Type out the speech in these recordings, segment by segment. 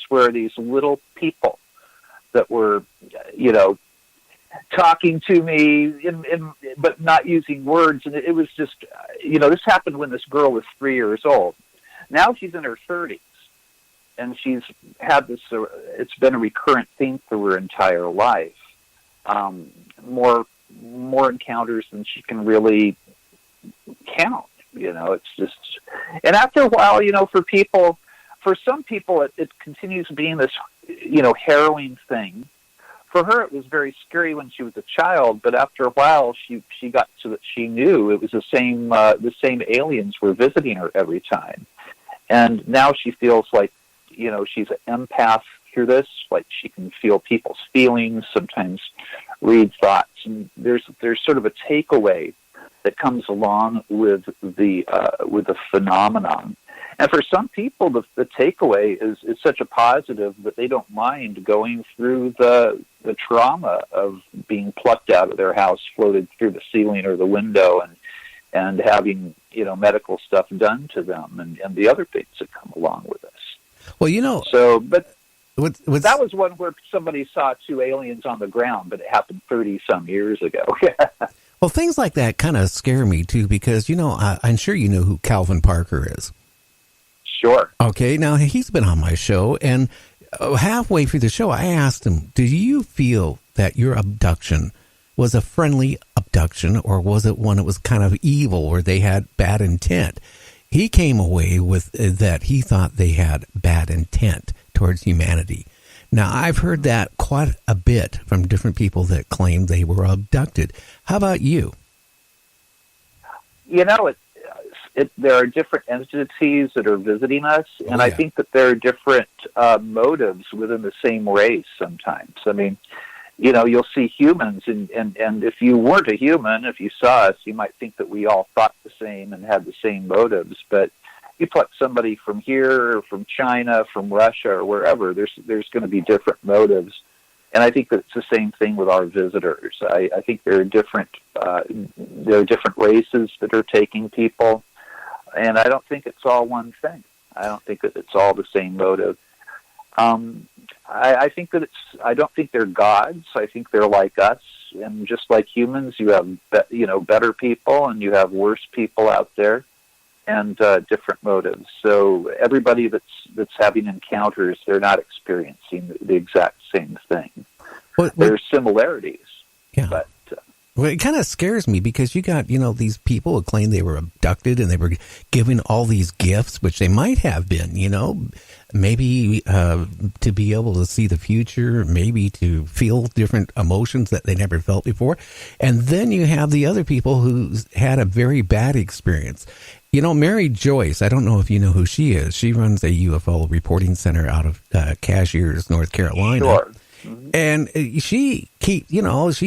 where these little people that were, talking to me, but not using words. And it was just, this happened when this girl was 3 years old. Now she's in her 30s, and she's had this, it's been a recurrent theme through her entire life. More encounters than she can really count. It's just, and after a while, for some people, it continues being this, harrowing thing. For her, it was very scary when she was a child, but after a while, she got so that she knew it was the same aliens were visiting her every time. And now she feels like, she's an empath through this, like she can feel people's feelings, sometimes read thoughts. And there's sort of a takeaway that comes along with the phenomenon. And for some people, the takeaway is such a positive that they don't mind going through the trauma of being plucked out of their house, floated through the ceiling or the window, and having medical stuff done to them, and the other things that come along with this. Well, but that was one where somebody saw two aliens on the ground, but it happened 30-some years ago. Well, things like that kind of scare me too, because I'm sure you know who Calvin Parker is. Sure. Okay, now he's been on my show, and halfway through the show, I asked him, do you feel that your abduction was a friendly abduction, or was it one that was kind of evil, or they had bad intent? He came away with that he thought they had bad intent towards humanity. Now, I've heard that quite a bit from different people that claim they were abducted. How about you? There are different entities that are visiting us, and I think that there are different motives within the same race sometimes. I mean, you'll see humans, and if you weren't a human, if you saw us, you might think that we all thought the same and had the same motives. But you pluck somebody from here, or from China, from Russia, or wherever, there's going to be different motives. And I think that it's the same thing with our visitors. I think there are different races that are taking people. And I don't think it's all one thing. I don't think that it's all the same motive. I think that I don't think they're gods. I think they're like us. And just like humans, you have, better people and you have worse people out there, and different motives. So everybody that's having encounters, they're not experiencing the exact same thing. There's similarities. Yeah. But well, it kind of scares me because you got, these people who claim they were abducted and they were given all these gifts, which they might have been, maybe to be able to see the future, maybe to feel different emotions that they never felt before. And then you have the other people who had a very bad experience. Mary Joyce, I don't know if you know who she is. She runs a UFO reporting center out of Cashiers, North Carolina. Sure. And she's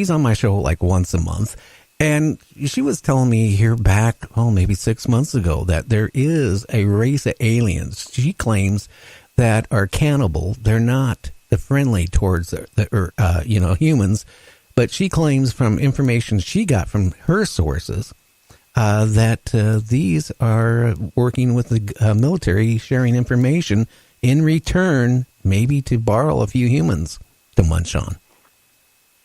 on my show like once a month. And she was telling me here back, maybe 6 months ago, that there is a race of aliens she claims that are cannibal. They're not friendly towards humans. But she claims from information she got from her sources that these are working with the military, sharing information in return, maybe to borrow a few humans to munch on.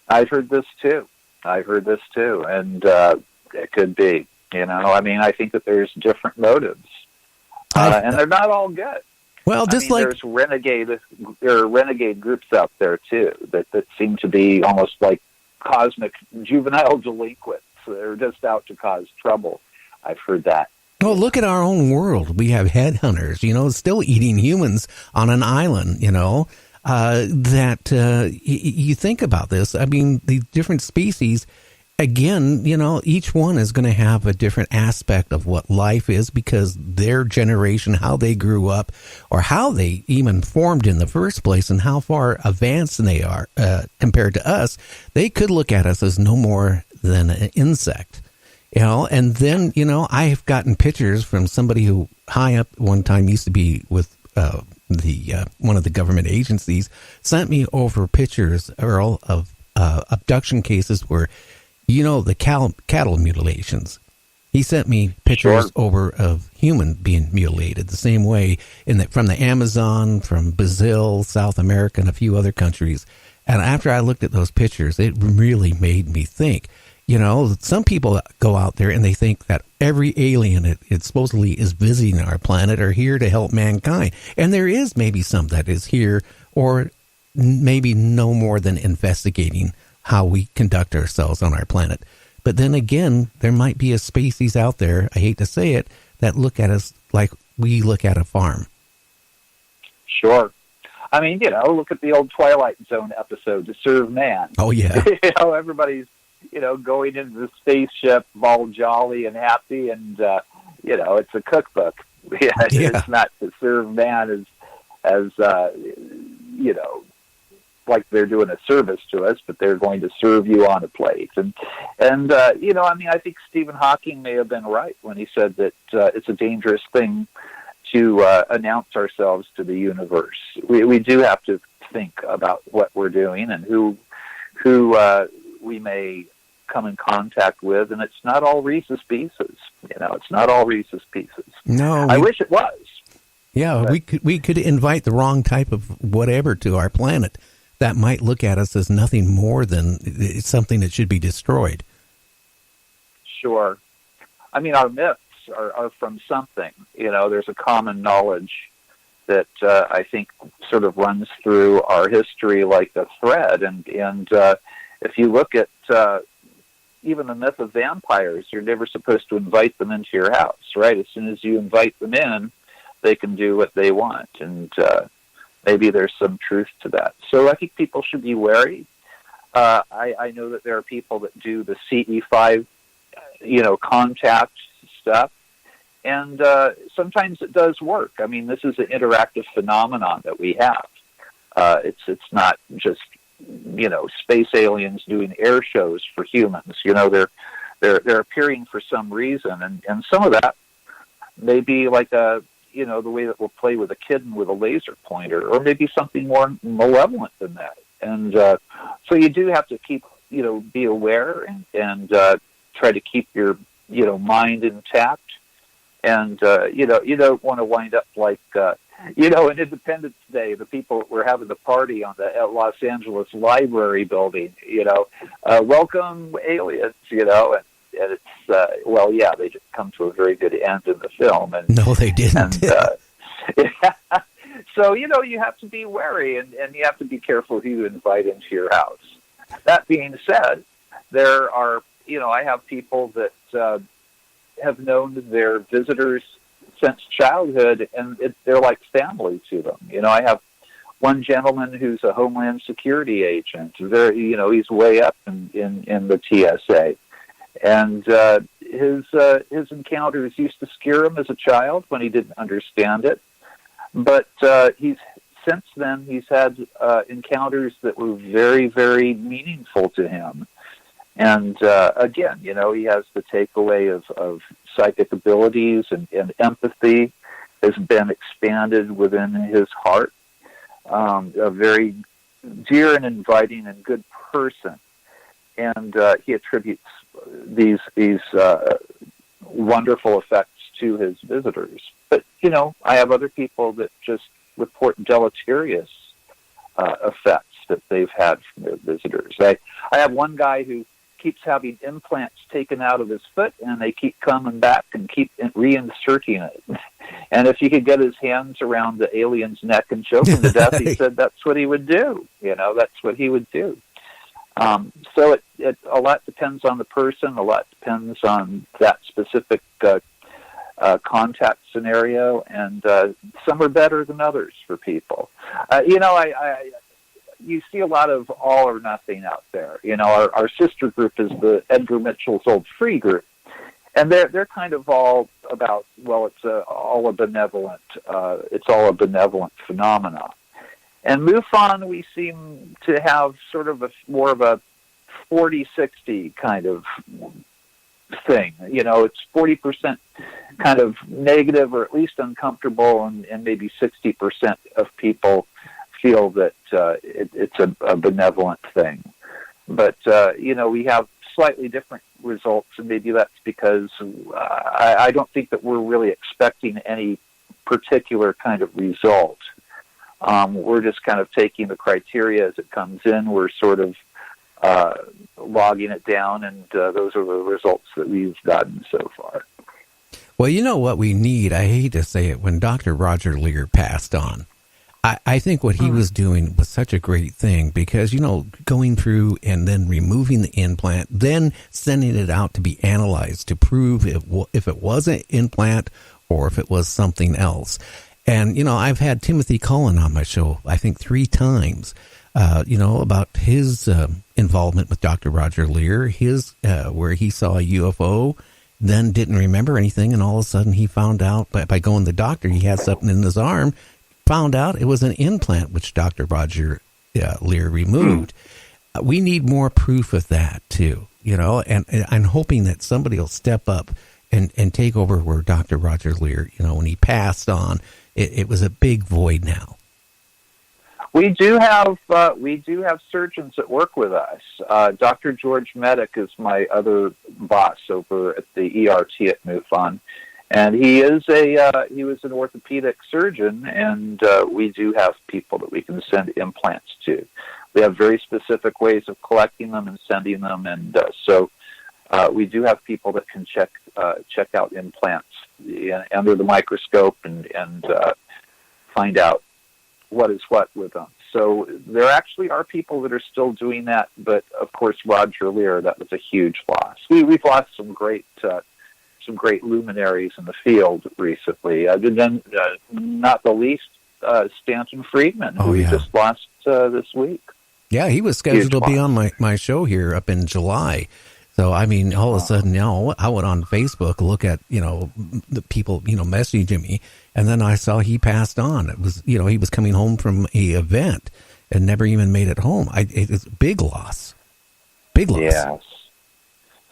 I've heard this too. And it could be, I think that there's different motives, and they're not all good. Well, there are renegade groups out there too that seem to be almost like cosmic juvenile delinquents. They're just out to cause trouble. I've heard that. Well, look at our own world. We have headhunters, still eating humans on an island, you think about this. I mean, the different species, again, each one is going to have a different aspect of what life is because their generation, how they grew up, or how they even formed in the first place and how far advanced they are compared to us. They could look at us as no more than an insect. And then, I've gotten pictures from somebody who high up one time used to be with one of the government agencies, sent me over pictures, Earl, of abduction cases where, the cattle mutilations. He sent me pictures Sure. over of human being mutilated the same way from the Amazon, from Brazil, South America, and a few other countries. And after I looked at those pictures, it really made me think. You know, some people go out there and they think that every alien it supposedly is visiting our planet are here to help mankind. And there is maybe some that is here, or maybe no more than investigating how we conduct ourselves on our planet. But then again, there might be a species out there, I hate to say it, that look at us like we look at a farm. Sure. I mean, you know, look at the old Twilight Zone episode, To Serve Man. Oh, yeah. You know, everybody's, you know, going into the spaceship all jolly and happy, and, you know, it's a cookbook. Yeah. It's not to serve man as you know, like they're doing a service to us, but they're going to serve you on a plate. And you know, I mean, I think Stephen Hawking may have been right when he said that it's a dangerous thing to announce ourselves to the universe. We do have to think about what we're doing and who we may come in contact with, and it's not all Reese's Pieces. You know, it's not all Reese's Pieces. No, I wish it was. Yeah, but we could invite the wrong type of whatever to our planet that might look at us as nothing more than something that should be destroyed. Sure. I mean, our myths are from something. You know, there's a common knowledge that I think sort of runs through our history like a thread. And if you look at even the myth of vampires, you're never supposed to invite them into your house, right? As soon as you invite them in, they can do what they want. And maybe there's some truth to that. So I think people should be wary. I know that there are people that do the CE5, you know, contact stuff. And sometimes it does work. I mean, this is an interactive phenomenon that we have. It's not just, you know, space aliens doing air shows for humans. You know, they're appearing for some reason, and some of that may be like a, you know, the way that we'll play with a kitten with a laser pointer, or maybe something more malevolent than that. And so you do have to keep, you know, be aware and try to keep your, you know, mind intact. And, you know, you don't want to wind up like, you know, in Independence Day, the people were having the party on the Los Angeles Library building, you know, welcome aliens, you know, and it's, well, yeah, they just come to a very good end in the film. And no, they didn't. And, so, you know, you have to be wary, and you have to be careful who you invite into your house. That being said, there are, you know, I have people that have known their visitors since childhood, and they're like family to them. You know, I have one gentleman who's a Homeland Security agent. You know, he's way up in the TSA. And his encounters used to scare him as a child when he didn't understand it. But since then he's had encounters that were very, very meaningful to him. And again, you know, he has the takeaway of psychic abilities, and empathy has been expanded within his heart. A very dear and inviting and good person. And he attributes these wonderful effects to his visitors. But, you know, I have other people that just report deleterious effects that they've had from their visitors. I have one guy who keeps having implants taken out of his foot, and they keep coming back and keep reinserting it. And if he could get his hands around the alien's neck and choke him to death, he said that's what he would do. You know, that's what he would do. So it a lot depends on the person. A lot depends on that specific contact scenario, and some are better than others for people. You know, you see a lot of all or nothing out there. You know, our sister group is the Edgar Mitchell's Old Free group, and they're kind of all about, well, it's all a benevolent phenomenon. And MUFON, we seem to have sort of more of a 40-60 kind of thing. You know, it's 40% kind of negative or at least uncomfortable, and maybe 60% of people feel that it's a benevolent thing. But, you know, we have slightly different results, and maybe that's because I don't think that we're really expecting any particular kind of result. We're just kind of taking the criteria as it comes in. We're sort of logging it down, and those are the results that we've gotten so far. Well, you know what we need? I hate to say it. When Dr. Roger Lear passed on, I think what he was doing was such a great thing because, going through and then removing the implant, then sending it out to be analyzed to prove if it was an implant or if it was something else. And, I've had Timothy Cullen on my show, I think 3 times, about his involvement with Dr. Roger Lear, where he saw a UFO, then didn't remember anything, and all of a sudden he found out by going to the doctor he had something in his arm, found out it was an implant which Dr. Roger Lear removed. We need more proof of that too, and I'm hoping that somebody will step up and take over where Dr. Roger Lear, when he passed on, it was a big void now. We do have surgeons that work with us. Dr. George Medic is my other boss over at the ERT at Mufon, and he was an orthopedic surgeon, and we do have people that we can send implants to. We have very specific ways of collecting them and sending them, and so we do have people that can check out implants under the microscope and find out what is what with them. So there actually are people that are still doing that, but of course Roger Lear, that was a huge loss. We've lost some great luminaries in the field recently. Then not the least, Stanton Friedman, who we just lost this week. Yeah, he was scheduled to be on my show here up in July. So, I mean, all of a sudden, I went on Facebook, look at, the people, messaging me, and then I saw he passed on. It was, he was coming home from a event and never even made it home. It's a big loss. Big loss. Yes.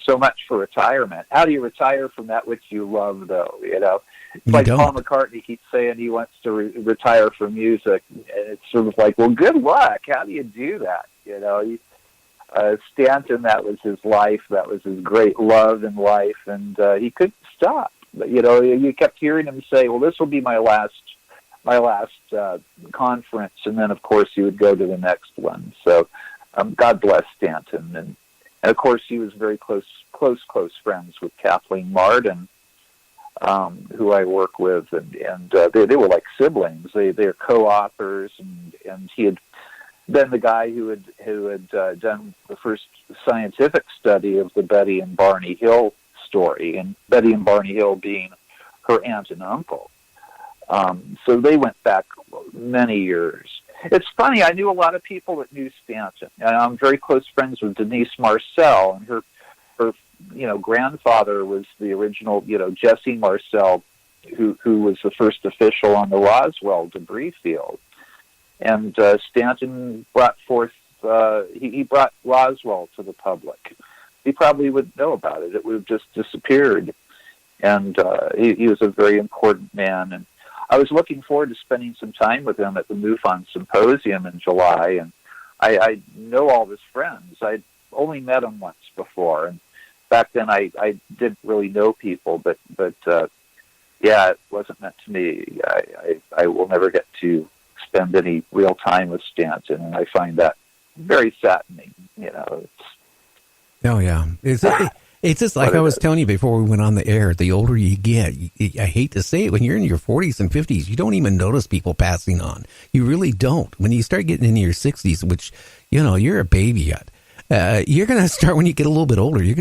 So much for retirement. How do you retire from that which you love, though? It's like Paul McCartney keeps saying he wants to retire from music, and it's sort of like, well, good luck. How do you do that? Stanton, that was his life. That was his great love in life, and he couldn't stop. But, you kept hearing him say, well, this will be my last conference, and then, of course, he would go to the next one. So God bless Stanton. And of course, he was very close friends with Kathleen Martin, who I work with, and they were like siblings. They're co-authors, and he had been the guy who had done the first scientific study of the Betty and Barney Hill story, and Betty and Barney Hill being her aunt and uncle. So they went back many years. It's funny, I knew a lot of people that knew Stanton. I'm very close friends with Denise Marcel, and her grandfather was the original, Jesse Marcel, who was the first official on the Roswell debris field. And Stanton brought forth, he brought Roswell to the public. He probably wouldn't know about it. It would have just disappeared. And he was a very important man. And I was looking forward to spending some time with him at the MUFON Symposium in July. And I know all of his friends. I'd only met him once before. And back then I didn't really know people. But yeah, it wasn't meant to me. I will never get to spend any real time with Stanton, and I find that very saddening. Oh yeah, it's just like I was telling you before we went on the air. The older you get, I hate to say it, when you're in your 40s and 50s, you don't even notice people passing on. You really don't. When you start getting into your 60s, which you're a baby yet. You're going to start, when you get a little bit older, it's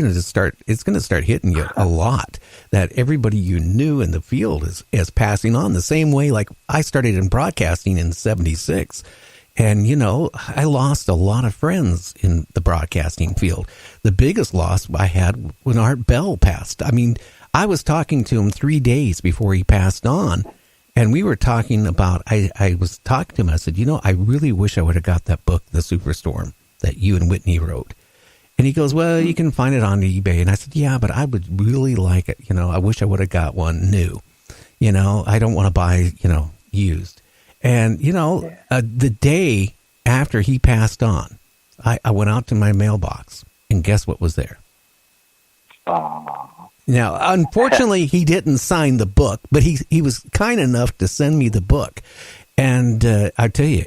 going to start hitting you a lot that everybody you knew in the field is passing on the same way. Like I started in broadcasting in 76, and, I lost a lot of friends in the broadcasting field. The biggest loss I had when Art Bell passed. I mean, I was talking to him 3 days before he passed on, and we were talking about, I was talking to him, I said, I really wish I would have got that book, The Superstorm, that you and Whitney wrote. And he goes, well, you can find it on eBay. And I said, yeah, but I would really like it. I wish I would have got one new. I don't want to buy, used. And, the day after he passed on, I went out to my mailbox, and guess what was there? Aw. Now, unfortunately, he didn't sign the book, but he was kind enough to send me the book. And I tell you,